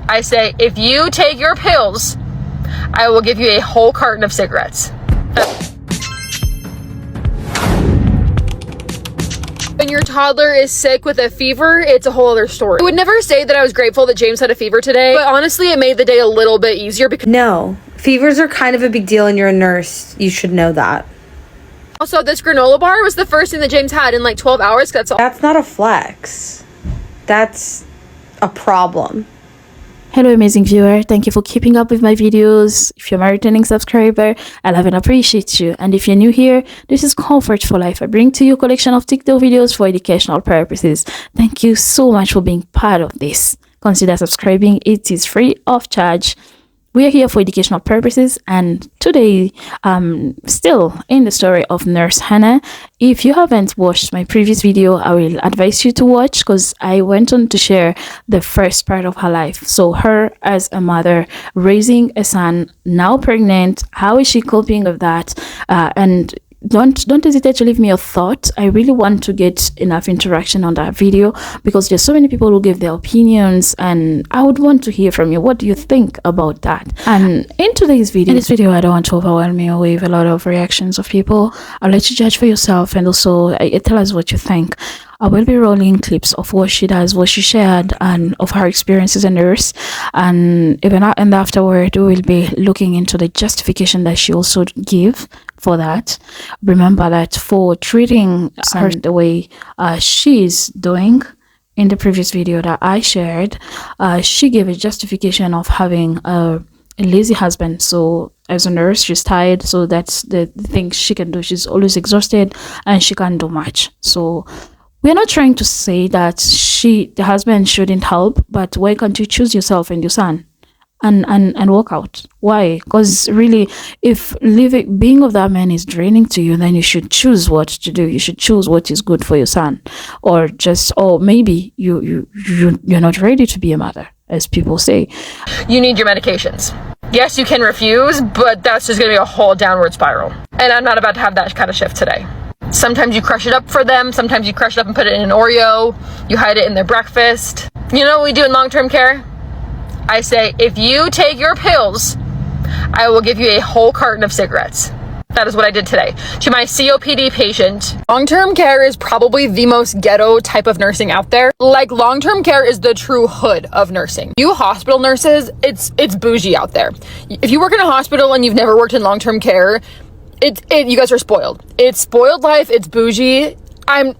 I say, if you take your pills, I will give you a whole carton of cigarettes. When your toddler is sick with a fever, it's a whole other story. I would never say that I was grateful that James had a fever today, but honestly, it made the day a little bit easier because— No, fevers are kind of a big deal and you're a nurse. You should know that. Also, this granola bar was the first thing that James had in like 12 hours. That's all. That's not a flex. That's a problem. Hello amazing viewer, thank you for keeping up with my videos. If you're my returning subscriber, I love and appreciate you. And if you're new here, this is Comfort for Life. I bring to you a collection of TikTok videos for educational purposes. Thank you so much for being part of this. Consider subscribing, it is free of charge. We are here for educational purposes, and today still in the story of Nurse Hannah. If you haven't watched my previous video, I will advise you to watch, because I went on to share the first part of her life. So her as a mother raising a son, now pregnant, how is she coping with that? And don't hesitate to leave me your thoughts. I really want to get enough interaction on that video, because there's so many people who give their opinions, and I would want to hear from you. What do you think about that? And in this video, I don't want to overwhelm you with a lot of reactions of people. I'll let you judge for yourself, and also tell us what you think. I will be rolling clips of what she does, what she shared, and of her experience as a nurse. And even and afterward, we will be looking into the justification that she also give for that. Remember that for treating her the way she's doing in the previous video that I shared, she gave a justification of having a lazy husband. So as a nurse, she's tired, so that's the thing she can do. She's always exhausted and she can't do much. So we're not trying to say that the husband shouldn't help, but why can't you choose yourself and your son and walk out? Why? Because really, if being of that man is draining to you, then you should choose what to do. You should choose what is good for your son, or maybe you're not ready to be a mother, as people say. You need your medications. Yes, you can refuse, but that's just going to be a whole downward spiral. And I'm not about to have that kind of shift today. Sometimes you crush it up for them. Sometimes you crush it up and put it in an Oreo. You hide it in their breakfast. You know what we do in long-term care? I say, if you take your pills, I will give you a whole carton of cigarettes. That is what I did today to my COPD patient. Long-term care is probably the most ghetto type of nursing out there. Like, long-term care is the true hood of nursing. You hospital nurses, it's bougie out there. If you work in a hospital and you've never worked in long-term care, you guys are spoiled. It's spoiled life. It's bougie. I'm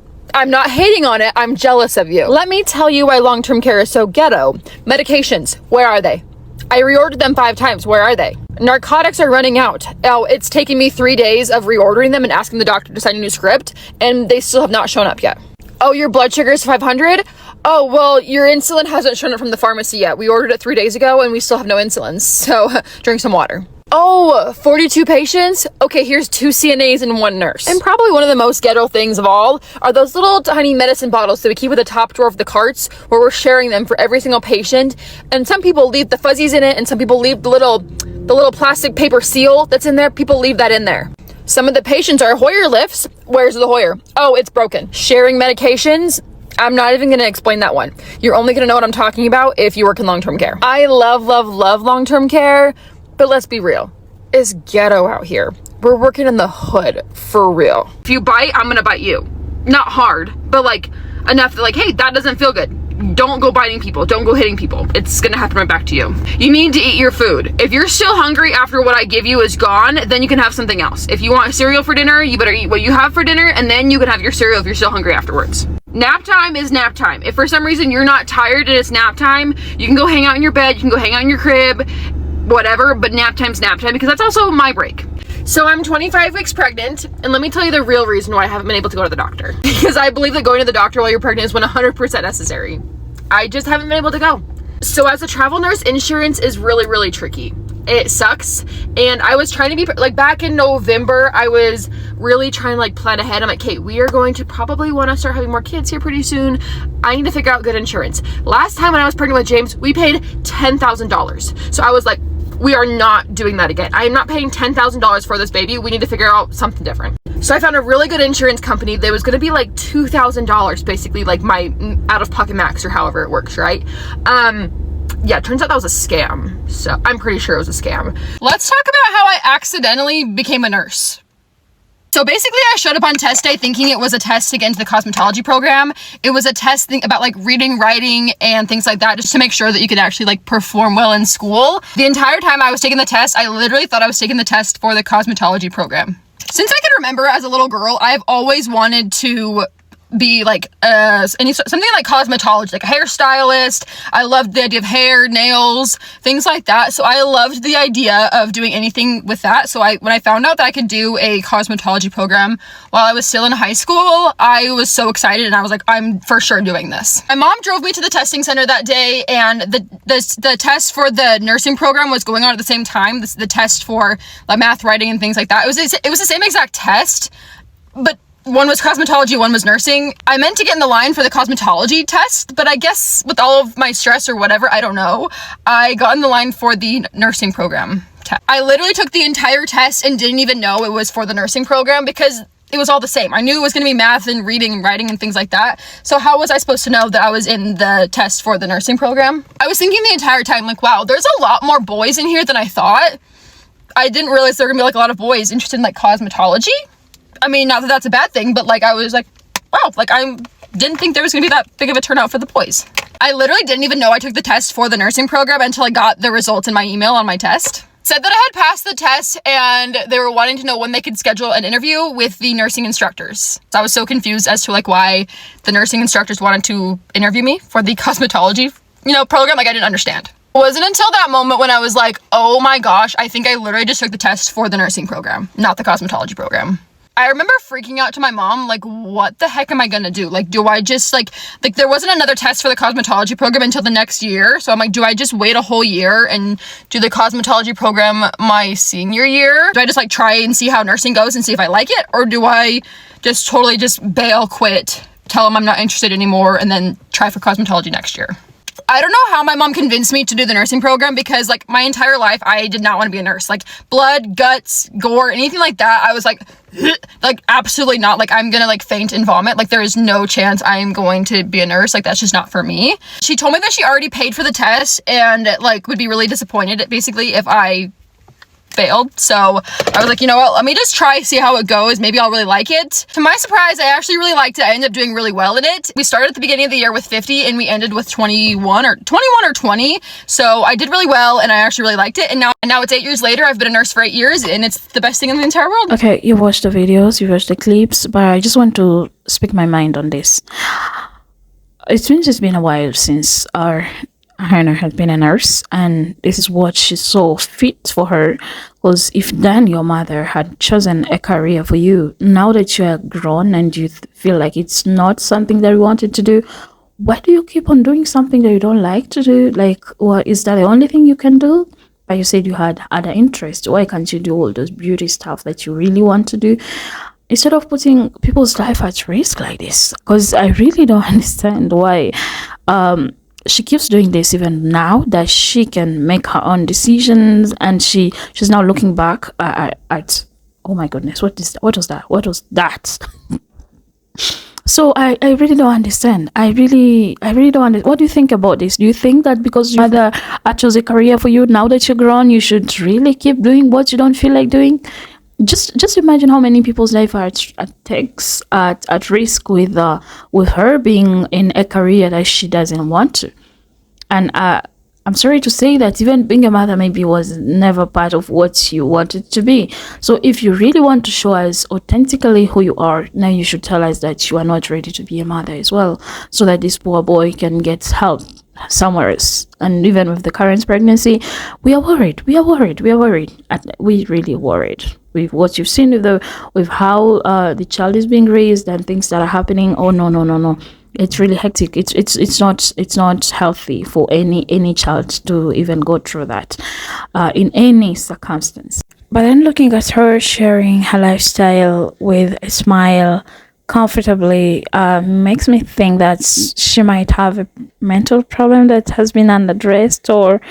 not hating on it. I'm jealous of you. Let me tell you why long-term care is so ghetto. Medications, where are they? I reordered them 5 times. Where are they? Narcotics are running out. Oh, it's taking me 3 days of reordering them and asking the doctor to sign a new script, and they still have not shown up yet. Oh, your blood sugar is 500? Oh, well, your insulin hasn't shown up from the pharmacy yet. We ordered it 3 days ago, and we still have no insulin, so drink some water. Oh, 42 patients? Okay, here's 2 CNAs and 1 nurse. And probably one of the most ghetto things of all are those little tiny medicine bottles that we keep at the top drawer of the carts, where we're sharing them for every single patient. And some people leave the fuzzies in it, and some people leave the little plastic paper seal that's in there. People leave that in there. Some of the patients are Hoyer lifts. Where's the Hoyer? Oh, it's broken. Sharing medications. I'm not even going to explain that one. You're only going to know what I'm talking about if you work in long-term care. I love long-term care. But let's be real, it's ghetto out here. We're working in the hood, for real. If you bite, I'm gonna bite you. Not hard, but like enough that like, hey, that doesn't feel good. Don't go biting people, don't go hitting people. It's gonna happen right back to you. You need to eat your food. If you're still hungry after what I give you is gone, then you can have something else. If you want cereal for dinner, you better eat what you have for dinner, and then you can have your cereal if you're still hungry afterwards. Nap time is nap time. If for some reason you're not tired and it's nap time, you can go hang out in your bed, you can go hang out in your crib, whatever, but nap time's nap time, because that's also my break. So I'm 25 weeks pregnant, and let me tell you the real reason why I haven't been able to go to the doctor. Because I believe that going to the doctor while you're pregnant is 100% necessary. I just haven't been able to go. So as a travel nurse, insurance is really, really tricky. It sucks. And I was trying to be, like, back in November, I was really trying to, like, plan ahead. I'm like, Kate, we are going to probably want to start having more kids here pretty soon. I need to figure out good insurance. Last time when I was pregnant with James, we paid $10,000. So I was like, we are not doing that again. I am not paying $10,000 for this baby. We need to figure out something different. So I found a really good insurance company that was going to be like $2,000, basically like my out-of-pocket max or however it works, right? Yeah, it turns out that was a scam. So I'm pretty sure it was a scam. Let's talk about how I accidentally became a nurse. So basically, I showed up on test day thinking it was a test to get into the cosmetology program. It was a test about like reading, writing, and things like that, just to make sure that you could actually like perform well in school. The entire time I was taking the test, I literally thought I was taking the test for the cosmetology program. Since I can remember as a little girl, I've always wanted to be like something like cosmetology, like a hairstylist. I loved the idea of hair, nails, things like that. So I loved the idea of doing anything with that. So when I found out that I could do a cosmetology program while I was still in high school, I was so excited, and I was like, I'm for sure doing this. My mom drove me to the testing center that day, and the test for the nursing program was going on at the same time. The test for like math, writing, and things like that. It was the same exact test, but one was cosmetology, one was nursing. I meant to get in the line for the cosmetology test, but I guess with all of my stress or whatever, I don't know, I got in the line for the nursing program test. I literally took the entire test and didn't even know it was for the nursing program because it was all the same. I knew it was going to be math and reading and writing and things like that. So how was I supposed to know that I was in the test for the nursing program? I was thinking the entire time, like, wow, there's a lot more boys in here than I thought. I didn't realize there were going to be like a lot of boys interested in like cosmetology. I mean, not that that's a bad thing, but like I was like, wow, like I didn't think there was gonna be that big of a turnout for the boys. I literally didn't even know I took the test for the nursing program until I got the results in my email on my test. Said that I had passed the test and they were wanting to know when they could schedule an interview with the nursing instructors. So I was so confused as to like why the nursing instructors wanted to interview me for the cosmetology, program. Like I didn't understand. It wasn't until that moment when I was like, oh my gosh, I think I literally just took the test for the nursing program, not the cosmetology program. I remember freaking out to my mom, like, what the heck am I gonna do? Like, do I just, like there wasn't another test for the cosmetology program until the next year. So I'm like, do I just wait a whole year and do the cosmetology program my senior year? Do I just, like, try and see how nursing goes and see if I like it? Or do I just totally just bail, quit, tell them I'm not interested anymore, and then try for cosmetology next year? I don't know how my mom convinced me to do the nursing program because, like, my entire life, I did not want to be a nurse. Like, blood, guts, gore, anything like that, I was like, absolutely not. Like, I'm gonna, like, faint and vomit. Like, there is no chance I am going to be a nurse. Like, that's just not for me. She told me that she already paid for the test and, like, would be really disappointed, basically, if I failed. So I was like, you know what, let me just try, see how it goes. Maybe I'll really like it. To my surprise, I actually really liked it. I ended up doing really well in it. We started at the beginning of the year with 50 and we ended with 21 or 20. So I did really well and I actually really liked it. And now it's 8 years later. I've been a nurse for 8 years and it's the best thing in the entire world. Okay, you watched the videos, you watched the clips, but I just want to speak my mind on this. It's been a while since our Hannah had been a nurse, and this is what she saw fit for her. Because if then your mother had chosen a career for you, now that you are grown and you feel like it's not something that you wanted to do, why do you keep on doing something that you don't like to do? Like, what is that the only thing you can do? But you said you had other interests. Why can't you do all those beauty stuff that you really want to do, instead of putting people's life at risk like this? Because I really don't understand why she keeps doing this even now that she can make her own decisions, and she's now looking back at oh my goodness, what was that? So I really don't understand. I really don't understand. What do you think about this? Do you think that because your mother chose a career for you, now that you're grown, you should really keep doing what you don't feel like doing? Just imagine how many people's life are at risk with her being in a career that she doesn't want to. And I'm sorry to say that even being a mother maybe was never part of what you wanted to be. So if you really want to show us authentically who you are, now you should tell us that you are not ready to be a mother as well, so that this poor boy can get help somewhere else. And even with the current pregnancy, we are worried. We really worried with what you've seen with how the child is being raised and things that are happening. Oh no, it's really hectic. It's not healthy for any child to even go through that in any circumstance. But then looking at her sharing her lifestyle with a smile comfortably makes me think that she might have a mental problem that has been unaddressed or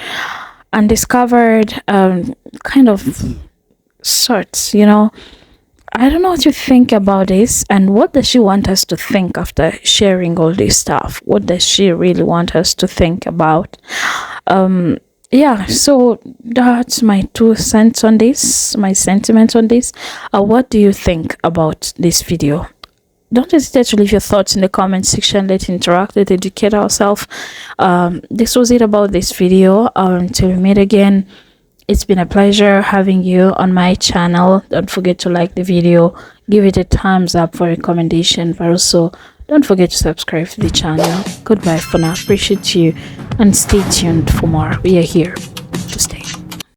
undiscovered, kind of sorts, I don't know what you think about this, and what does she want us to think after sharing all this stuff? What does she really want us to think about? Yeah, so that's my 2 cents on this, my sentiments on this. What do you think about this video? Don't hesitate to leave your thoughts in the comment section. Let's interact, let's educate ourselves. This was it about this video. Until we meet again, it's been a pleasure having you on my channel. Don't forget to like the video, give it a thumbs up for recommendation, but also don't forget to subscribe to the channel. Goodbye for now. Appreciate you and stay tuned for more. We are here.